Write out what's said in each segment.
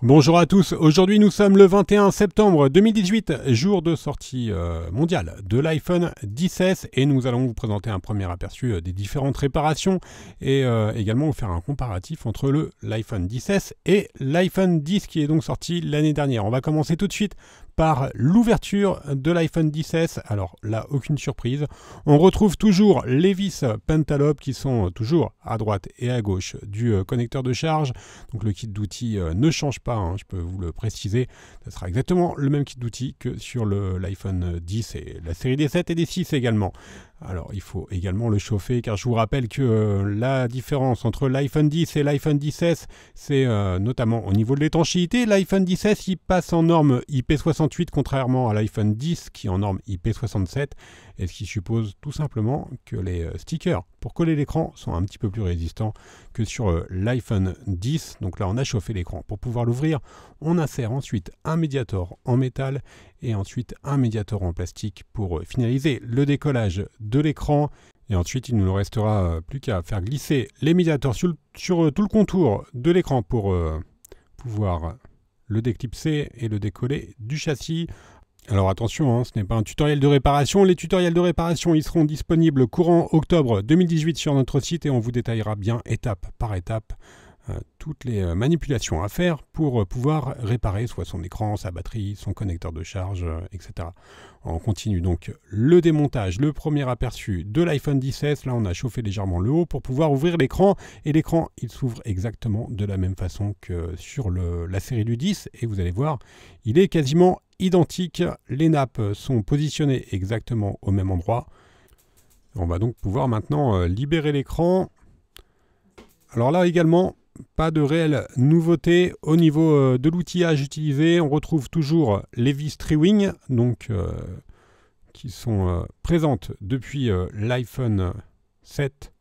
Bonjour à tous, aujourd'hui nous sommes le 21 septembre 2018, jour de sortie mondiale de l'iPhone XS et nous allons vous présenter un premier aperçu des différentes réparations et également vous faire un comparatif entre l'iPhone XS et l'iPhone X qui est donc sorti l'année dernière. On va commencer tout de suite par l'ouverture de l'iPhone XS. Alors là, aucune surprise. On retrouve toujours les vis Pentalobe qui sont toujours à droite et à gauche du connecteur de charge. Donc le kit d'outils ne change pas, hein, je peux vous le préciser. Ce sera exactement le même kit d'outils que sur l'iPhone X et la série des 7 et des 6 également. Alors il faut également le chauffer car je vous rappelle que la différence entre l'iPhone X et l'iPhone XS, c'est notamment au niveau de l'étanchéité. L'iPhone XS il passe en norme IP68 contrairement à l'iPhone X qui est en norme IP67, et ce qui suppose tout simplement que les stickers pour coller l'écran sont un petit peu plus résistants que sur l'iPhone X. Donc là on a chauffé l'écran. Pour pouvoir l'ouvrir, on insère ensuite un médiator en métal et ensuite un médiator en plastique pour finaliser le décollage de l'écran. Et ensuite, il ne nous restera plus qu'à faire glisser les médiators sur tout le contour de l'écran pour pouvoir le déclipser et le décoller du châssis. Alors attention, hein, ce n'est pas un tutoriel de réparation. Les tutoriels de réparation, ils seront disponibles courant octobre 2018 sur notre site et on vous détaillera bien étape par étape toutes les manipulations à faire pour pouvoir réparer soit son écran, sa batterie, son connecteur de charge, etc. On continue donc le démontage, le premier aperçu de l'iPhone XS. Là, on a chauffé légèrement le haut pour pouvoir ouvrir l'écran. Et l'écran, il s'ouvre exactement de la même façon que sur la série du 10. Et vous allez voir, il est quasiment identique. Les nappes sont positionnées exactement au même endroit. On va donc pouvoir maintenant libérer l'écran. Alors là également, pas de réelle nouveauté au niveau de l'outillage utilisé. On retrouve toujours les vis Tri-Wing, donc qui sont présentes depuis l'iPhone 7.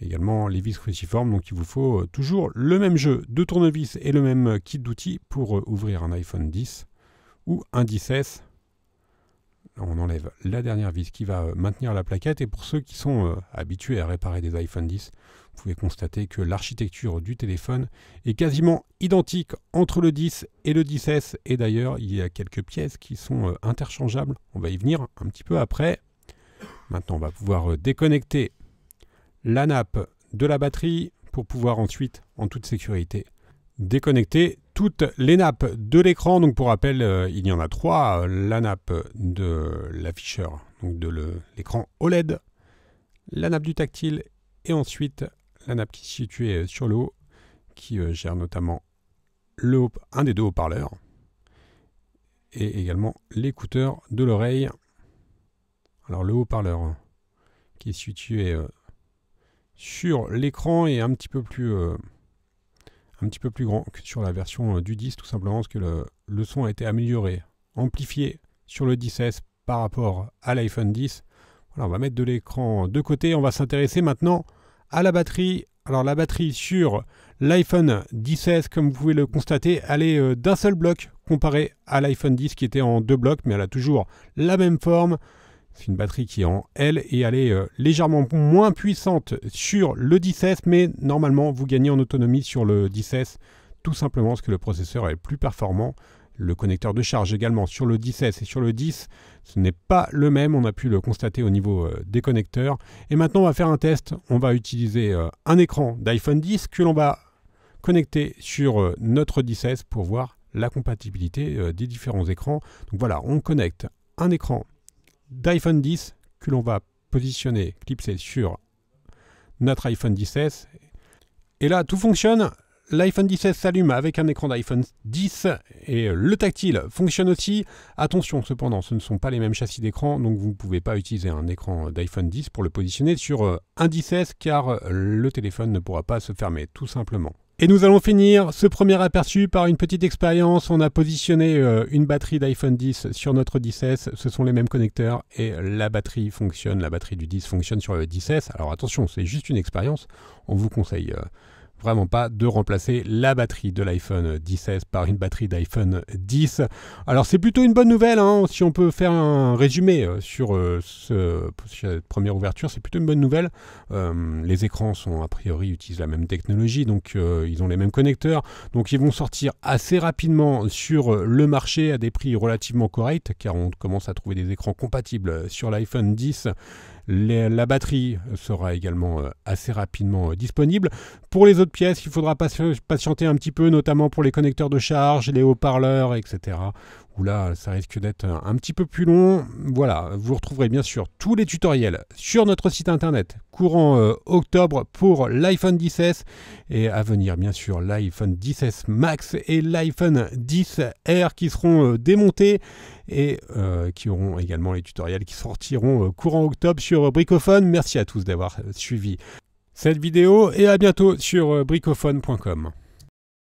Également les vis cruciformes, donc il vous faut toujours le même jeu de tournevis et le même kit d'outils pour ouvrir un iPhone X ou un XS. Là, on enlève la dernière vis qui va maintenir la plaquette, et pour ceux qui sont habitués à réparer des iPhone X, vous pouvez constater que l'architecture du téléphone est quasiment identique entre le 10 et le 10S, et d'ailleurs il y a quelques pièces qui sont interchangeables. On va y venir un petit peu après. Maintenant on va pouvoir déconnecter la nappe de la batterie pour pouvoir ensuite, en toute sécurité, déconnecter toutes les nappes de l'écran. Donc pour rappel, il y en a trois. La nappe de l'afficheur, donc de l'écran OLED, la nappe du tactile et ensuite la nappe qui est située sur le haut, qui gère notamment un des deux haut-parleurs et également l'écouteur de l'oreille. Alors le haut-parleur qui est situé sur l'écran est un petit peu plus grand que sur la version du 10, tout simplement parce que le son a été amélioré, amplifié sur le 10S par rapport à l'iPhone 10. Voilà, on va mettre de l'écran de côté, on va s'intéresser maintenant à la batterie. Alors la batterie sur l'iPhone XS, comme vous pouvez le constater, elle est d'un seul bloc comparé à l'iPhone 10 qui était en deux blocs, mais elle a toujours la même forme. C'est une batterie qui est en L et elle est légèrement moins puissante sur le 10S, mais normalement vous gagnez en autonomie sur le 10S, tout simplement parce que le processeur est plus performant. Le connecteur de charge également sur le 10S et sur le 10, ce n'est pas le même, on a pu le constater au niveau des connecteurs. Et maintenant on va faire un test, on va utiliser un écran d'iPhone 10 que l'on va connecter sur notre 10S pour voir la compatibilité des différents écrans. Donc voilà, on connecte un écran d'iPhone 10 que l'on va positionner, clipser sur notre iPhone 10S. Et là, tout fonctionne. L'iPhone 10S s'allume avec un écran d'iPhone 10 et le tactile fonctionne aussi. Attention cependant, ce ne sont pas les mêmes châssis d'écran, donc vous ne pouvez pas utiliser un écran d'iPhone 10 pour le positionner sur un 10S car le téléphone ne pourra pas se fermer tout simplement. Et nous allons finir ce premier aperçu par une petite expérience. On a positionné une batterie d'iPhone 10 sur notre 10S. Ce sont les mêmes connecteurs et la batterie fonctionne. La batterie du 10 fonctionne sur le 10S. Alors attention, c'est juste une expérience. On vous conseille vraiment pas de remplacer la batterie de l'iPhone 10S par une batterie d'iPhone 10. Alors c'est plutôt une bonne nouvelle, hein, si on peut faire un résumé sur cette première ouverture, c'est plutôt une bonne nouvelle. Les écrans sont a priori utilisent la même technologie, donc ils ont les mêmes connecteurs, donc ils vont sortir assez rapidement sur le marché à des prix relativement corrects, car on commence à trouver des écrans compatibles sur l'iPhone 10. La batterie sera également assez rapidement disponible. Pour les autres pièces, il faudra patienter un petit peu, notamment pour les connecteurs de charge, les haut-parleurs, etc. Où là, ça risque d'être un petit peu plus long. Voilà, vous retrouverez bien sûr tous les tutoriels sur notre site internet courant octobre pour l'iPhone 10S et à venir bien sûr l'iPhone 10S Max et l'iPhone 10R qui seront démontés et qui auront également les tutoriels qui sortiront courant octobre sur Bricophone. Merci à tous d'avoir suivi cette vidéo et à bientôt sur bricophone.com.